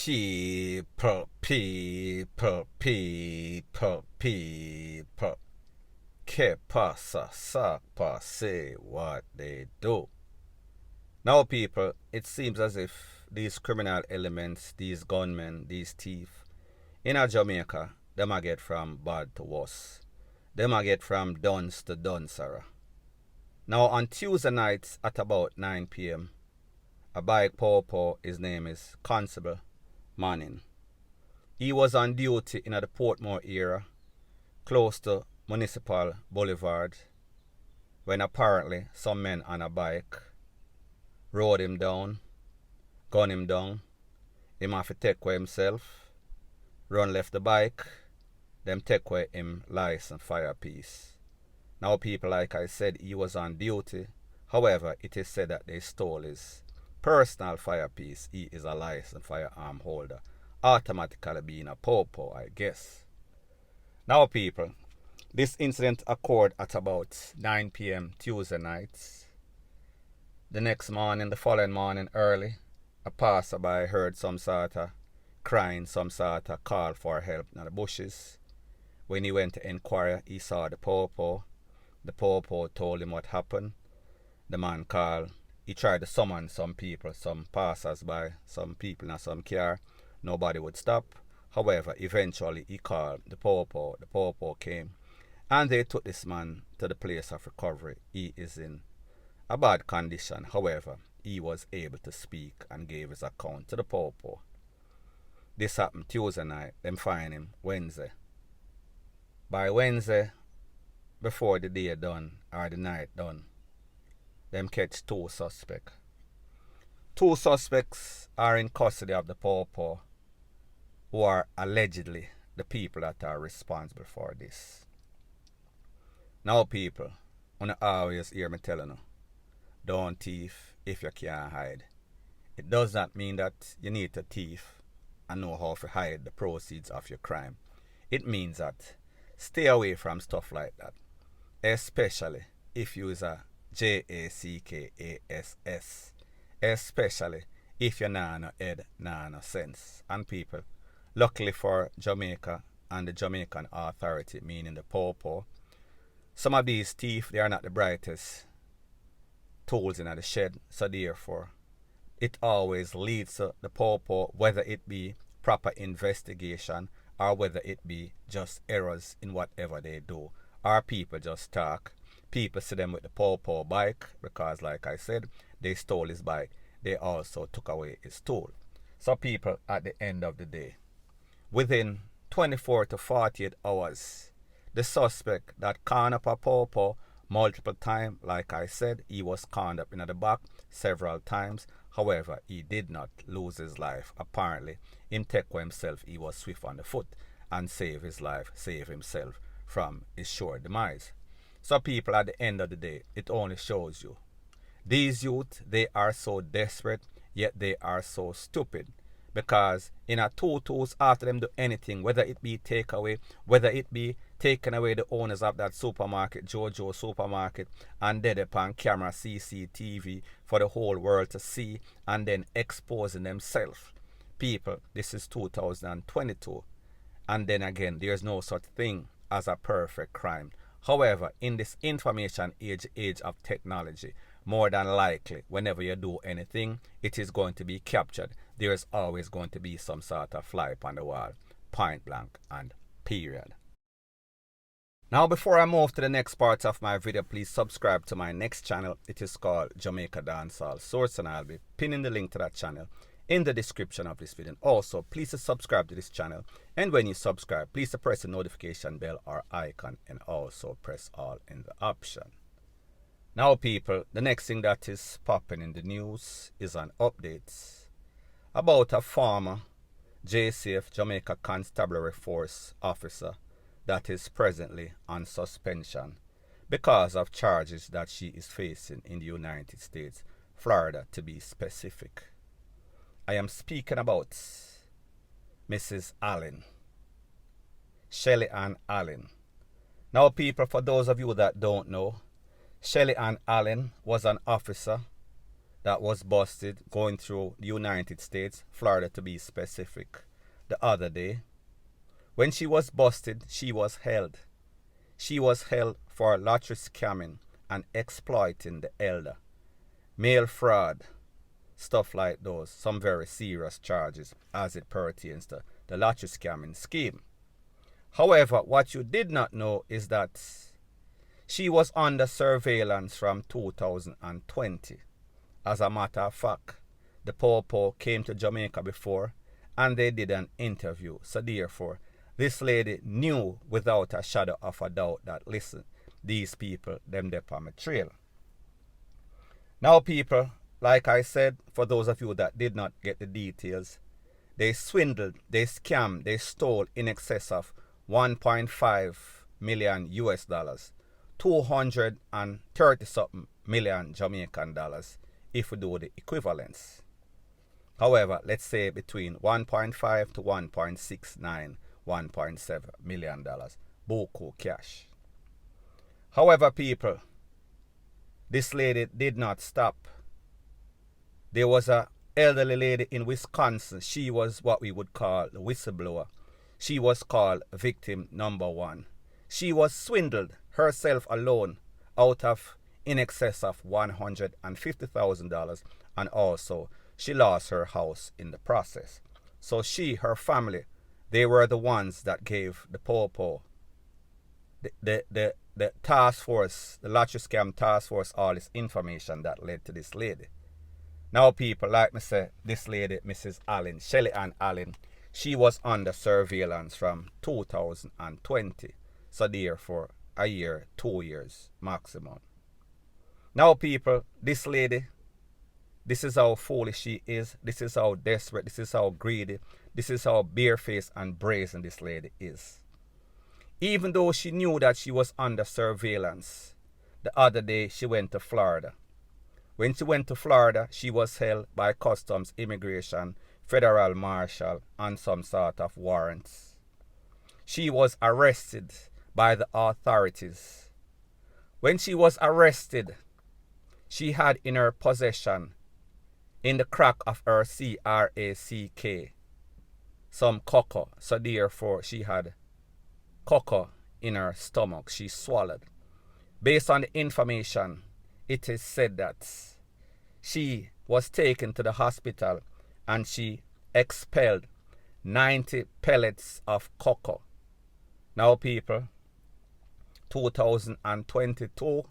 People. Que pasa, sapa, say what they do. Now, people, it seems as if these criminal elements, these gunmen, these thieves, in Jamaica, them a get from bad to worse. Them a get from duns to dunsara. Now, on Tuesday nights at about 9 p.m., a bike popo, his name is Constable Manning. He was on duty in the Portmore area, close to Municipal Boulevard, when apparently some men on a bike rode him down, gun him down. Him have to take away himself, run left the bike, them take away him license fire piece. Now, people, like I said, he was on duty. However, it is said that they stole his personal fire piece. He is a licensed firearm holder, automatically being a popo, I guess. Now, people, this incident occurred at about 9 p.m. Tuesday night. The next morning, the following morning early, a passerby heard some sort of crying, some sort of call for help in the bushes. When he went to inquire, he saw the popo. The popo told him what happened. The man called. He tried to summon some people, some passers-by, some people in some car. Nobody would stop. However, eventually he called the popo. The popo came. And they took this man to the place of recovery. He is in a bad condition. However, he was able to speak and gave his account to the popo. This happened Tuesday night. Them find him Wednesday. By Wednesday, before the day done or the night done, them catch two suspects. Two suspects are in custody of the popo, who are allegedly the people that are responsible for this. Now, people, you always hear me telling you, don't thief if you can't hide. It does not mean that you need to thief and know how to hide the proceeds of your crime. It means that stay away from stuff like that, especially if you is a JACKASS, especially if you're not no head, not no sense. And people, luckily for Jamaica and the Jamaican authority, meaning the popo, some of these thieves, they are not the brightest tools in the shed, so therefore it always leads to the popo, whether it be proper investigation or whether it be just errors in whatever they do, or people just talk. People see them with the popo bike because, like I said, they stole his bike. They also took away his tool. So, people, at the end of the day, within 24 to 48 hours, the suspect that conned up a popo multiple times, like I said, he was conned up in the back several times. However, he did not lose his life. Apparently, him take for himself, he was swift on the foot and save his life, save himself from his sure demise. So, people, at the end of the day, it only shows you these youth, they are so desperate, yet they are so stupid. Because in a two-twos, after them do anything, whether it be takeaway, whether it be taking away the owners of that supermarket, Jojo supermarket, and dead upon camera, CCTV, for the whole world to see, and then exposing themselves. People, this is 2022. And then again, there's no such thing as a perfect crime. However, in this information age of technology, more than likely, whenever you do anything, it is going to be captured. There is always going to be some sort of fly upon the wall, point blank and period. Now, before I move to the next part of my video, please subscribe to my next channel. It is called Jamaica Dancehall Source, and I'll be pinning the link to that channel in the description of this video. Also, please subscribe to this channel, and when you subscribe, please press the notification bell or icon, and also press all in the option. Now, people, the next thing that is popping in the news is an update about a former JCF Jamaica Constabulary Force officer that is presently on suspension because of charges that she is facing in the United States, Florida to be specific. I am speaking about Mrs. Allen, Shelly Ann Allen. Now, people, for those of you that don't know, Shelly Ann Allen was an officer that was busted going through the United States, Florida to be specific, the other day. When she was busted, she was held. She was held for lottery scamming and exploiting the elder, mail fraud, stuff like those, some very serious charges as it pertains to the lottery scamming scheme. However, what you did not know is that she was under surveillance from 2020. As a matter of fact, the Popo came to Jamaica before and they did an interview. So therefore, this lady knew without a shadow of a doubt that, listen, these people, them dep on my trail. Now people, like I said, for those of you that did not get the details, they swindled, they scammed, they stole in excess of 1.5 million US dollars, 230 something million Jamaican dollars, if we do the equivalence. However, let's say between 1.5 to 1.69, 1.7 million dollars, buku cash. However, people, this lady did not stop. There was an elderly lady in Wisconsin. She was what we would call the whistleblower. She was called victim number 1. She was swindled herself alone out of in excess of $150,000, and also she lost her house in the process. So she, her family, they were the ones that gave the Popo, the task force, the lottery scam task force, all this information that led to this lady. Now people, like me say, this lady, Mrs. Allen, Shelly Ann Allen, she was under surveillance from 2020. So therefore, a year, 2 years maximum. Now people, this lady, this is how foolish she is. This is how desperate, this is how greedy, this is how barefaced and brazen this lady is. Even though she knew that she was under surveillance, the other day she went to Florida. When she went to Florida, she was held by Customs, Immigration, Federal Marshal, and some sort of warrants. She was arrested by the authorities. When she was arrested, she had in her possession, in the crack of her CRACK, some cocoa. So therefore, she had cocoa in her stomach. She swallowed. Based on the information, it is said that she was taken to the hospital and she expelled 90 pellets of cocoa. Now people, 2022,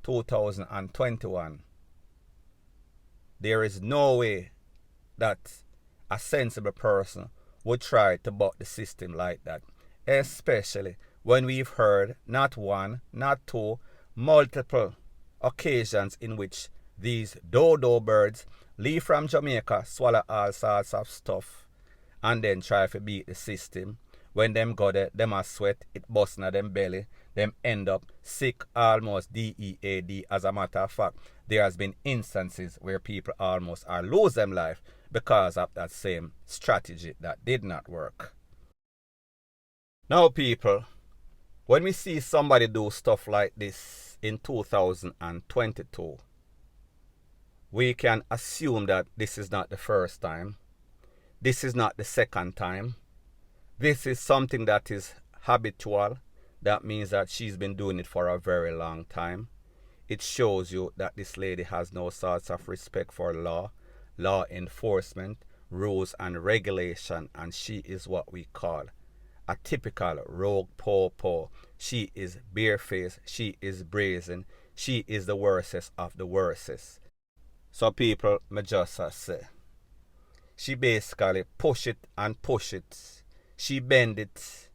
2021, there is no way that a sensible person would try to buck the system like that, especially when we've heard not one, not two, multiple occasions in which these dodo birds leave from Jamaica, swallow all sorts of stuff, and then try to beat the system. When them go there, them a sweat, it bust in them belly, them end up sick, almost DEAD. As a matter of fact, there has been instances where people almost are lose them life because of that same strategy that did not work. Now people, when we see somebody do stuff like this in 2022, we can assume that this is not the first time. This is not the second time. This is something that is habitual. That means that she's been doing it for a very long time. It shows you that this lady has no sorts of respect for law, law enforcement, rules and regulation, and she is what we call a typical rogue Popo. She is barefaced, she is brazen, she is the worstest of the worstest. So people, me just say, she basically push it and push it. She bend it,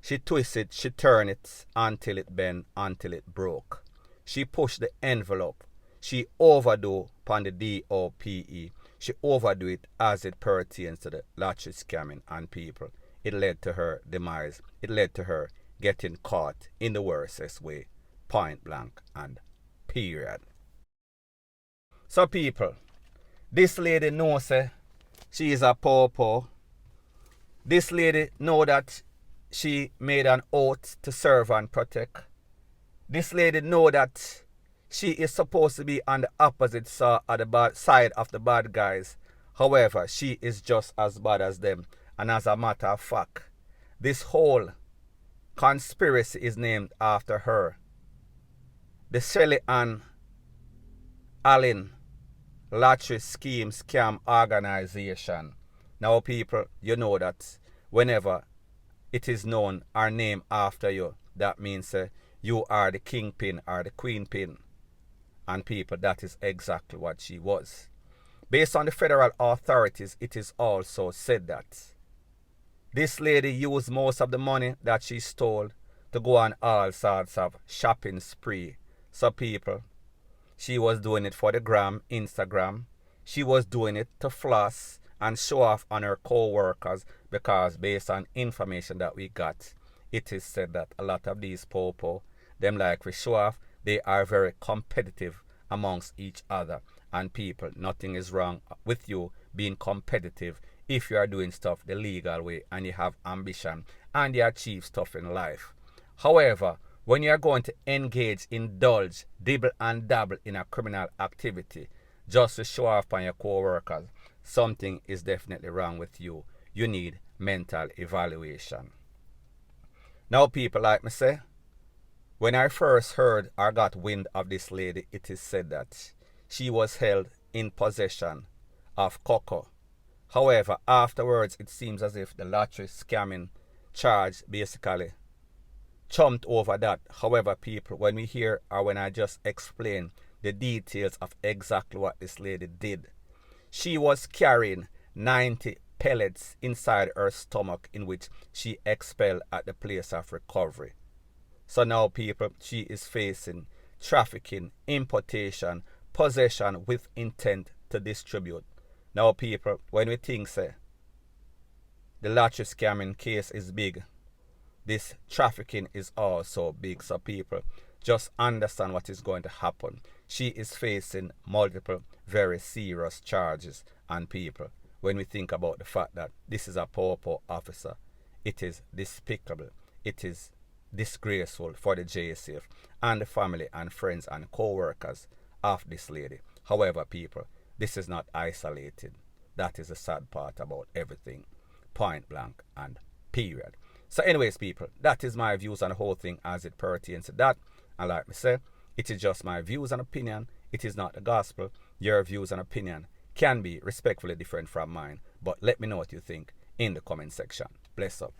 she twist it, she turn it until it bend, until it broke. She push the envelope. She overdo upon the DOPE. She overdo it as it pertains to the lottery scamming and people. It led to her demise. It led to her getting caught in the worstest way, point blank and period. So people, this lady knows she is a Popo. This lady know that she made an oath to serve and protect. This lady know that She is supposed to be on the opposite side of the bad guys. However, she is just as bad as them. And as a matter of fact, this whole conspiracy is named after her. The Shelly Ann Allen Lottery Scheme Scam Organization. Now people, you know that whenever it is known or named after you, that means you are the kingpin or the queenpin. And people, that is exactly what she was. Based on the federal authorities, it is also said that this lady used most of the money that she stole to go on all sorts of shopping spree. So people, she was doing it for the gram, Instagram. She was doing it to floss and show off on her co-workers, because based on information that we got, it is said that a lot of these popo, them like to show off, they are very competitive amongst each other. And people, nothing is wrong with you being competitive if you are doing stuff the legal way and you have ambition and you achieve stuff in life. However, when you are going to engage, indulge, dibble and dabble in a criminal activity just to show off on your co-workers, something is definitely wrong with you. You need mental evaluation. Now people, like me say, when I first heard or got wind of this lady, it is said that she was held in possession of cocoa. However, afterwards it seems as if the lottery scamming charge basically chumped over that. However, people, when we hear or when I just explain the details of exactly what this lady did, she was carrying 90 pellets inside her stomach, in which she expelled at the place of recovery. So now people, she is facing trafficking, importation, possession with intent to distribute. Now people, when we think say the lottery scamming case is big, this trafficking is also big. So people, just understand what is going to happen. She is facing multiple very serious charges. And people, when we think about the fact that this is a popo officer, it is despicable, it is disgraceful for the JSF and the family and friends and co-workers of this lady. However, people, this is not isolated. That is the sad part about everything. Point blank and period. So anyways, people, that is my views on the whole thing as it pertains to that. And like me say, it is just my views and opinion. It is not the gospel. Your views and opinion can be respectfully different from mine. But let me know what you think in the comment section. Bless up.